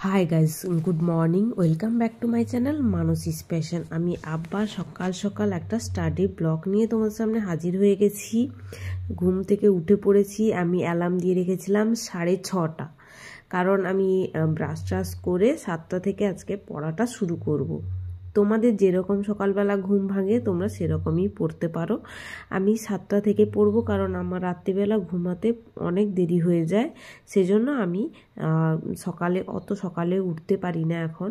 High guys, good morning. Welcome back to my channel Mansi's passion. আমি আবার সকাল সকাল একটা স্টাডি ব্লগ নিয়ে তোমার সামনে হাজির হয়ে গেছি। ঘুম থেকে উঠে পড়েছি। আমি অ্যালার্ম দিয়ে রেখেছিলাম 6:30, কারণ আমি ব্রাশ ট্রাশ করে 7টা থেকে আজকে পড়াটা শুরু করব। তোমাদের যেরকম সকালবেলা ঘুম ভাঙে তোমরা সেরকমই পড়তে পারো। আমি 7টা থেকে পড়বো, কারণ আমার রাত্রিবেলা ঘুমাতে অনেক দেরি হয়ে যায়। সেজন্য আমি অত সকালে উঠতে পারি না এখন।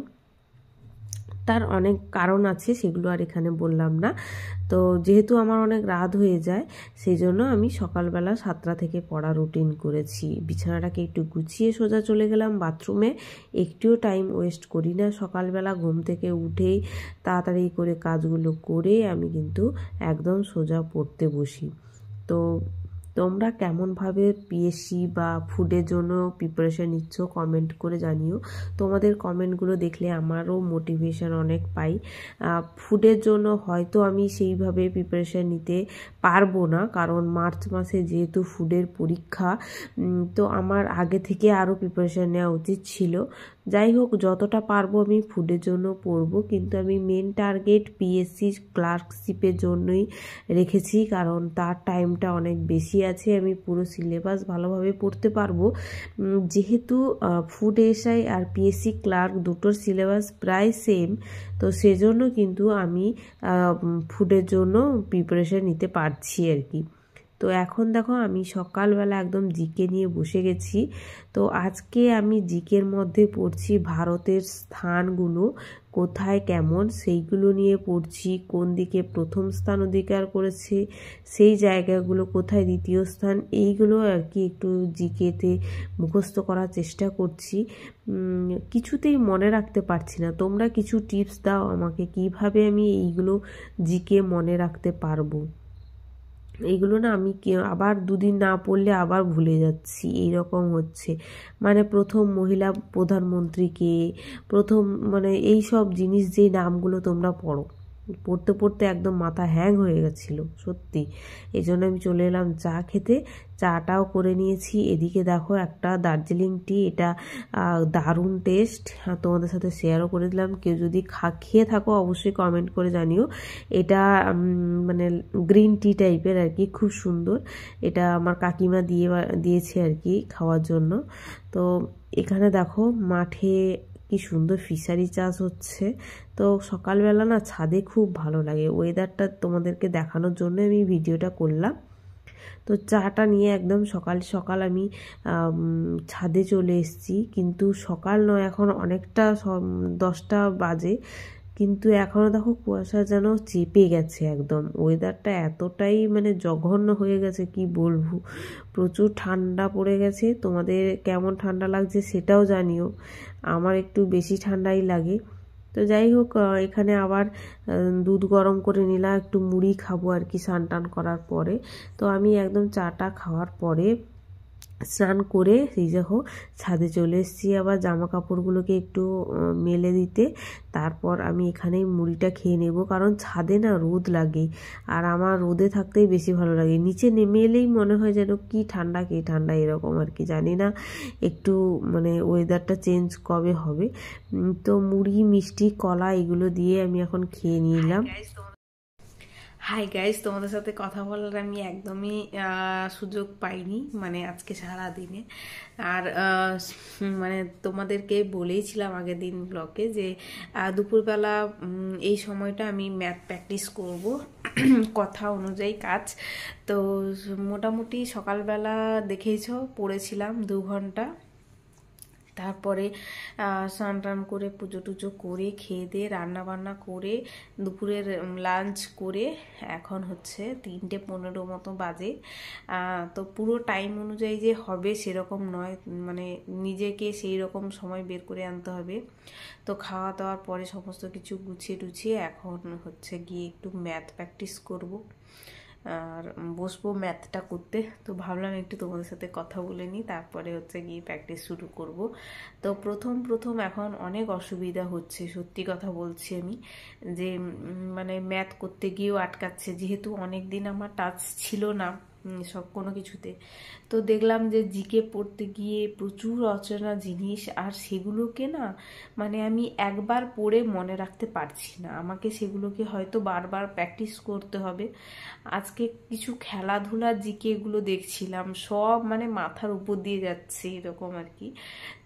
তার অনেক কারণ আছে, সেগুলো আর এখানে বললাম না। তো যেহেতু আমার অনেক রাত হয়ে যায়, সেই জন্য আমি সকালবেলা 7টা থেকে পড়া রুটিন করেছি। বিছানাটাকে একটু গুছিয়ে সোজা চলে গেলাম বাথরুমে। একটুও টাইম ওয়েস্ট করি না। সকালবেলা ঘুম থেকে উঠেই তাড়াতাড়ি করে কাজগুলো করে আমি কিন্তু একদম সোজা পড়তে বসি। তো তোমরা কেমনভাবে পিএসসি বা ফুডের জন্য প্রিপারেশান নিচ্ছ কমেন্ট করে জানিও। তোমাদের কমেন্টগুলো দেখলে আমারও মোটিভেশন অনেক পাই। ফুডের জন্য হয়তো আমি সেইভাবে প্রিপারেশান নিতে পারবো না, কারণ মার্চ মাসে যেহেতু ফুডের পরীক্ষা, তো আমার আগে থেকে আরও প্রিপারেশান নেওয়া উচিত ছিল। যাই হোক, যতটা পারবো আমি ফুডের জন্য পড়বো, কিন্তু আমি মেন টার্গেট পিএসসি ক্লার্কশিপের জন্যই রেখেছি, কারণ তার টাইমটা অনেক বেশি আছে। আমি পুরো সিলেবাস ভালোভাবে পড়তে পারবো। যেহেতু ফুড এসআই আর পিএসসি ক্লার্ক দুটোর সিলেবাস প্রায় সেম, তো সেজন্য কিন্তু আমি ফুডের জন্য প্রিপারেশন নিতে পারছি আর কি। তো এখন দেখো, আমি সকালবেলা একদম জিকে নিয়ে বসে গেছি। তো আজকে আমি জিকের মধ্যে পড়ছি ভারতের স্থানগুলো কোথায় কেমন, সেইগুলো নিয়ে পড়ছি। কোন দিকে প্রথম স্থান অধিকার করেছে, সেই জায়গাগুলো কোথায় দ্বিতীয় স্থান, এইগুলো আর কি একটু জিকেতে মুখস্থ করার চেষ্টা করছি। কিছুতেই মনে রাখতে পারছি না। তোমরা কিছু টিপস দাও আমাকে, কিভাবে আমি এইগুলো জিকে মনে রাখতে পারবো। এইগুলো না আমি আবার দুদিন না পড়লে আবার ভুলে যাচ্ছি, এইরকম হচ্ছে। মানে প্রথম মহিলা প্রধানমন্ত্রীকে, প্রথম মানে এই সব জিনিস, যেই নামগুলো তোমরা পড়তে পড়তে একদম মাথা হ্যাং হয়ে গেছিলো সত্যি। এই জন্য আমি চলে এলাম চা খেতে। চাটাও করে নিয়েছি। এদিকে দেখো একটা দার্জিলিং টি, এটা দারুণ টেস্ট, তোমাদের সাথে শেয়ারও করে দিলাম। কেউ যদি খেয়ে থাকো অবশ্যই কমেন্ট করে জানিও। এটা মানে গ্রিন টি টাইপের আর কি, খুব সুন্দর। এটা আমার কাকিমা দিয়েছে আর কি খাওয়ার জন্য। তো এখানে দেখো মাঠে কি সুন্দর ফিশারি চাষ হচ্ছে। তো সকালবেলা না ছাদে খুব ভালো লাগে। ওয়েদারটা তোমাদেরকে দেখানোর জন্য আমি ভিডিওটা করলাম। তো চাটা নিয়ে একদম সকাল সকাল আমি ছাদে চলে এসেছি। কিন্তু সকাল নয়, এখন অনেকটা 10টা বাজে, কিন্তু এখনও দেখো কুয়াশা যেন চেপে গেছে একদম। ওয়েদারটা এতটাই মানে জঘন্য হয়ে গেছে, কি বলবো। প্রচুর ঠান্ডা পড়ে গেছে। তোমাদের কেমন ঠান্ডা লাগছে সেটাও জানিও। আমার একটু বেশি ঠান্ডাই লাগে। তো যাই হোক, এখানে আবার দুধ গরম করে নিলাম, একটু মুড়ি খাবো আর কি স্নান টান করার পরে। তো আমি একদম চাটা খাওয়ার পরে স্নান করে সেই দেখো ছাদে চলে এসেছি আবার জামা কাপড়গুলোকে একটু মেলে দিতে। তারপর আমি এখানেই মুড়িটা খেয়ে নেব, কারণ ছাদে না রোদ লাগে, আর আমার রোদে থাকতেই বেশি ভালো লাগে। নিচে নেমে এলেই মনে হয় যেন কি ঠান্ডা এরকম আর কি। জানি না একটু মানে ওয়েদারটা চেঞ্জ কবে হবে। তো মুড়ি, মিষ্টি, কলা এগুলো দিয়ে আমি এখন খেয়ে নিলাম। হাই গাইজ, তোমাদের সাথে কথা বলার আমি একদমই সুযোগ পাইনি মানে আজকে সারা দিনে। আর মানে তোমাদেরকে বলেইছিলাম আগের দিন ব্লগে যে দুপুরবেলা এই সময়টা আমি ম্যাথ প্র্যাকটিস করব কথা অনুযায়ী কাজ। তো মোটামুটি সকালবেলা দেখেইছ পড়েছিলাম 2 ঘন্টা। তারপরে স্নান টান করে পুজো টুজো করে খেয়ে দিয়ে রান্নাবান্না করে দুপুরের লাঞ্চ করে এখন হচ্ছে 3:15 মতো বাজে। তো পুরো টাইম অনুযায়ী যে হবে সেরকম নয়, মানে নিজেকে সেই রকম সময় বের করে আনতে হবে। তো খাওয়া দাওয়ার পরে সমস্ত কিছু গুছিয়ে টুছিয়ে এখন হচ্ছে গিয়ে একটু ম্যাথ প্র্যাকটিস করব আর বসবো ম্যাথটা করতে। তো ভাবলাম একটু তোমাদের সাথে কথা বলে নিই, তারপরে হচ্ছে গিয়ে প্র্যাকটিস শুরু করব। তো প্রথম এখন অনেক অসুবিধা হচ্ছে, সত্যি কথা বলছি আমি, যে মানে ম্যাথ করতে গিয়েও আটকাচ্ছে। যেহেতু অনেক দিন আমার টাচ ছিল না সব কোনো কিছুতে। তো দেখলাম যে জিকে পড়তে গিয়ে প্রচুর অচেনা জিনিস, আর সেগুলোকে না মানে আমি একবার পড়ে মনে রাখতে পারছি না, আমাকে সেগুলোকে হয়তো বারবার প্র্যাকটিস করতে হবে। আজকে কিছু খেলাধুলার জিকে এগুলো দেখছিলাম, সব মানে মাথার উপর দিয়ে যাচ্ছে এরকম আর কি।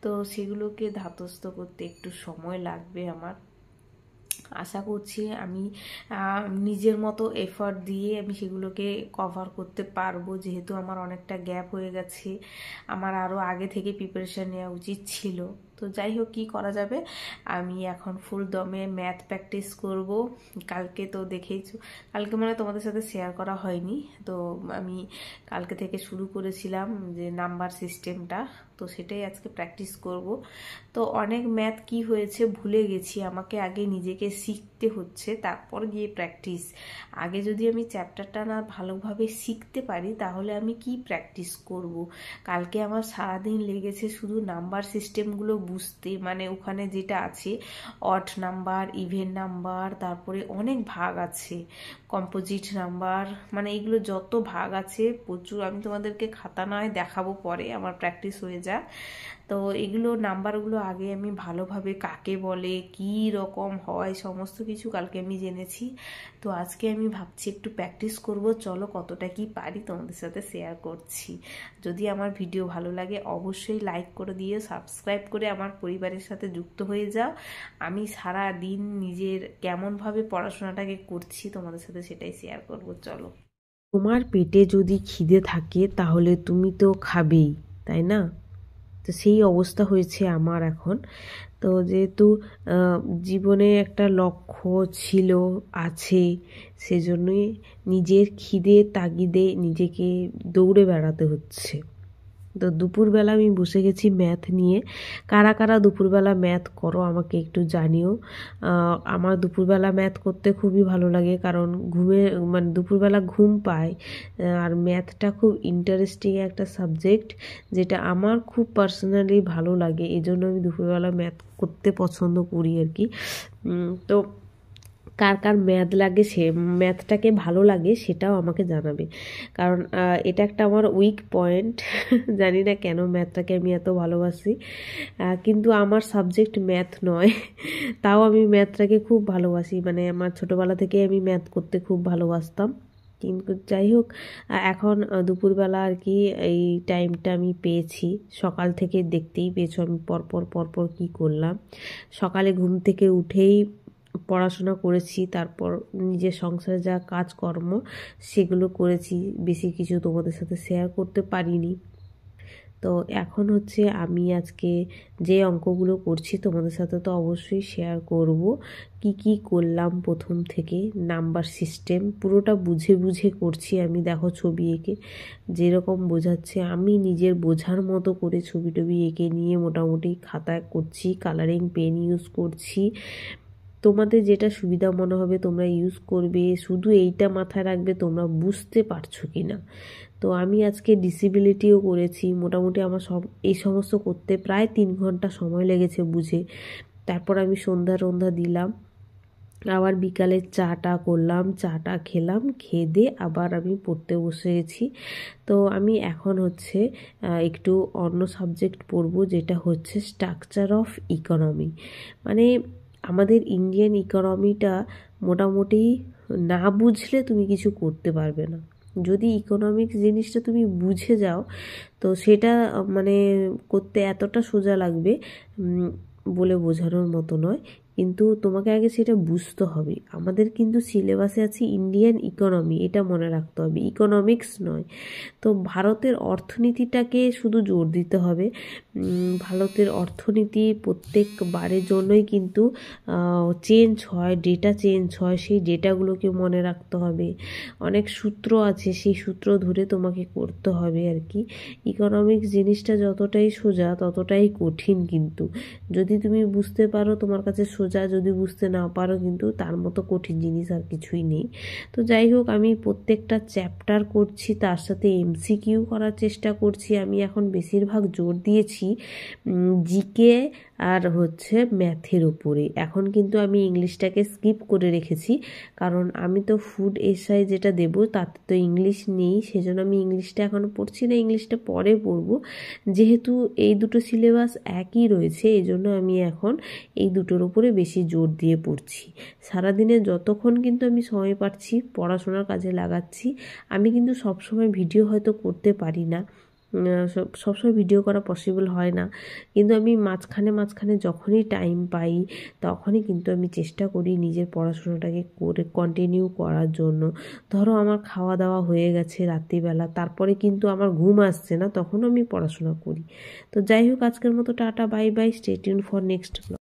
তো সেগুলোকে ধাতস্থ করতে একটু সময় লাগবে আমার। আশা করছি আমি নিজের মতো এফর্ট দিয়ে আমি সেগুলোকে কভার করতে পারবো, যেহেতু আমার অনেকটা গ্যাপ হয়ে গেছে, আমার আরও আগে থেকে প্রিপারেশান নেওয়া উচিত ছিল। তো যাই হোক, কী করা যাবে, আমি এখন ফুল দমে ম্যাথ প্র্যাকটিস করব। কালকে তো দেখেইছো, কালকে মানে তোমাদের সাথে শেয়ার করা হয়নি, তো আমি কালকে থেকে শুরু করেছিলাম যে নাম্বার সিস্টেমটা, তো সেটাই আজকে প্র্যাকটিস করব। তো অনেক ম্যাথ কি হয়েছে ভুলে গেছি, আমাকে আগে নিজেকে শিখতে হচ্ছে, তারপর গিয়ে প্র্যাকটিস। আগে যদি আমি চ্যাপ্টারটা না ভালোভাবে শিখতে পারি তাহলে আমি কি প্র্যাকটিস করব। কালকে আমার সারাদিন লেগেছে শুধু নাম্বার সিস্টেমগুলো বুঝতে, মানে ওখানে যেটা আছে অড নাম্বার, ইভেন নাম্বার, তারপরে অনেক ভাগ আছে, কম্পোজিট নাম্বার, মানে এগুলো যত ভাগ আছে প্রচুর। আমি তোমাদেরকে খাতা নয় দেখাবো পরে, আমার প্র্যাকটিস হয়ে যাক। তো এগুলো নাম্বারগুলো আগে আমি ভালোভাবে কাকে বলে, কি রকম হয়, সমস্ত কিছু কালকে আমি জেনেছি। তো আজকে আমি ভাবছি একটু প্র্যাকটিস করব, চলো কতটা কি পারি তোমাদের সাথে শেয়ার করছি। যদি আমার ভিডিও ভালো লাগে অবশ্যই লাইক করে দিয়ে সাবস্ক্রাইব করে আমার পরিবারের সাথে যুক্ত হয়ে যাও। আমি সারা দিন নিজের কেমনভাবে পড়াশোনাটাকে করছি তোমাদের সাথে সেটাই শেয়ার করব। চলো, তোমার পেটে যদি খিদে থাকে তাহলে তুমি তো খাবেই, তাই না? তো সেই অবস্থা হয়েছে আমার এখন। তো যেহেতু জীবনে একটা লক্ষ্য ছিল, আছে, সেজন্যই নিজের খিদের তাগিদে নিজেকে দৌড়ে বেড়াতে হচ্ছে। তো দুপুরবেলা আমি বসে গেছি ম্যাথ নিয়ে। কারা কারা দুপুরবেলা ম্যাথ করো আমাকে একটু জানিও। আমার দুপুরবেলা ম্যাথ করতে খুবই ভালো লাগে, কারণ মানে দুপুরবেলা ঘুম পায়, আর ম্যাথটা খুব ইন্টারেস্টিং একটা সাবজেক্ট, যেটা আমার খুব পার্সোনালি ভালো লাগে, এই জন্য আমি দুপুরবেলা ম্যাথ করতে পছন্দ করি আর কি। তো কার কার ম্যাথটাকে ভালো লাগে সেটাও আমাকে জানাবে, কারণ এটা একটা আমার উইক পয়েন্ট। জানি না কেন ম্যাথটাকে আমি এত ভালোবাসি, কিন্তু আমার সাবজেক্ট ম্যাথ নয়, তাও আমি ম্যাথটাকে খুব ভালোবাসি। মানে আমার ছোটোবেলা থেকে আমি ম্যাথ করতে খুব ভালোবাসতাম। কিন্তু যাই হোক, এখন দুপুরবেলা আর কি এই টাইমটা আমি পেয়েছি, সকাল থেকে দেখতেই পেয়েছো আমি পরপর কী করলাম। সকালে ঘুম থেকে উঠেই পড়াশোনা করেছি, তারপর নিজের সংসারে যা কাজকর্ম সেগুলো করেছি, বেশি কিছু তোমাদের সাথে শেয়ার করতে পারিনি। তো এখন হচ্ছে আমি আজকে যে অঙ্কগুলো করছি তোমাদের সাথে তো অবশ্যই শেয়ার করব, কি করলাম প্রথম থেকে। নাম্বার সিস্টেম পুরোটা বুঝে বুঝে করছি আমি, দেখো ছবি এঁকে যেরকম বোঝাচ্ছে আমি নিজের বোঝার মতো করে ছবি টবি এঁকে নিয়ে মোটামুটি খাতায় করছি, কালারিং পেন ইউজ করছি। তোমাদের যেটা সুবিধা মনে হবে তোমরা ইউজ করবে, শুধু এইটা মাথায় রাখবে তোমরা বুঝতে পারছো কি না। তো আমি আজকে ডিসেবিলিটিও করেছি, মোটামুটি আমার এই সমস্ত করতে প্রায় 3 ঘন্টা সময় লেগেছে বুঝে। তারপর আমি সন্ধ্যা দিলাম, আবার বিকালে চাটা করলাম, চাটা খেলাম, খেয়ে দিয়ে আবার আমি পড়তে বসে গেছি। তো আমি এখন হচ্ছে একটু অন্য সাবজেক্ট পড়ব, যেটা হচ্ছে স্ট্রাকচার অফ ইকোনমি। মানে আমাদের ইন্ডিয়ান ইকোনমিটা মোটামুটি না বুঝলে তুমি কিছু করতে পারবে না। যদি ইকোনমিক্স জিনিসটা তুমি বুঝে যাও তো সেটা মানে করতে এতটা সোজা লাগবে বলে বোঝানোর মতো নয়, কিন্তু তোমাকে আগে সেটা বুঝতে হবে। আমাদের কিন্তু সিলেবাসে আছে ইন্ডিয়ান ইকোনমি, এটা মনে রাখতে হবে, ইকোনমিক্স নয়। তো ভারতের অর্থনীতিটাকে শুধু জোর দিতে হবে। ভারতের অর্থনীতি প্রত্যেকবারের জন্যই কিন্তু চেঞ্জ হয়, ডেটা চেঞ্জ হয়, সেই ডেটাগুলোকে মনে রাখতে হবে। অনেক সূত্র আছে, সেই সূত্র ধরে তোমাকে করতে হবে আর কি। ইকোনমিক্স জিনিসটা যতটাই সোজা ততটাই কঠিন, কিন্তু যদি তুমি বুঝতে পারো তোমার কাছে সোজা, যদি বুঝতে না পারো কিন্তু তার মতো কঠিন জিনিস আর কিছুই নেই। তো যাই হোক, আমি প্রত্যেকটা চ্যাপ্টার করছি, তার সাথে MCQ করার চেষ্টা করছি। আমি এখন বেশিরভাগ জোর দিয়েছি জিকে আর হচ্ছে ম্যাথের উপরে। এখন কিন্তু আমি ইংলিশটাকে স্কিপ করে রেখেছি, কারণ আমি তো ফুড এসআই যেটা দেবো তাতে তো ইংলিশ নেই, সেজন্য আমি ইংলিশটা এখনও পড়ছি না, ইংলিশটা পরে পড়বো। যেহেতু এই দুটো সিলেবাস একই রয়েছে, এই জন্য আমি এখন এই দুটোর উপরে বেশি জোর দিয়ে পড়ছি। সারাদিনে যতক্ষণ কিন্তু আমি সময় পাচ্ছি পড়াশোনার কাজে লাগাচ্ছি। আমি কিন্তু সবসময় ভিডিও হয়তো করতে পারি না, সবসময় ভিডিও করা পসিবল হয় না, কিন্তু আমি মাঝখানে যখনই টাইম পাই তখনই কিন্তু আমি চেষ্টা করি নিজের পড়াশোনাটাকে করে কন্টিনিউ করার জন্য। ধরো আমার খাওয়া দাওয়া হয়ে গেছে রাত্রিবেলা, তারপরে কিন্তু আমার ঘুম আসছে না, তখনও আমি পড়াশোনা করি। তো যাই হোক, আজকের মতো tata, bye bye, stay tune for next blog.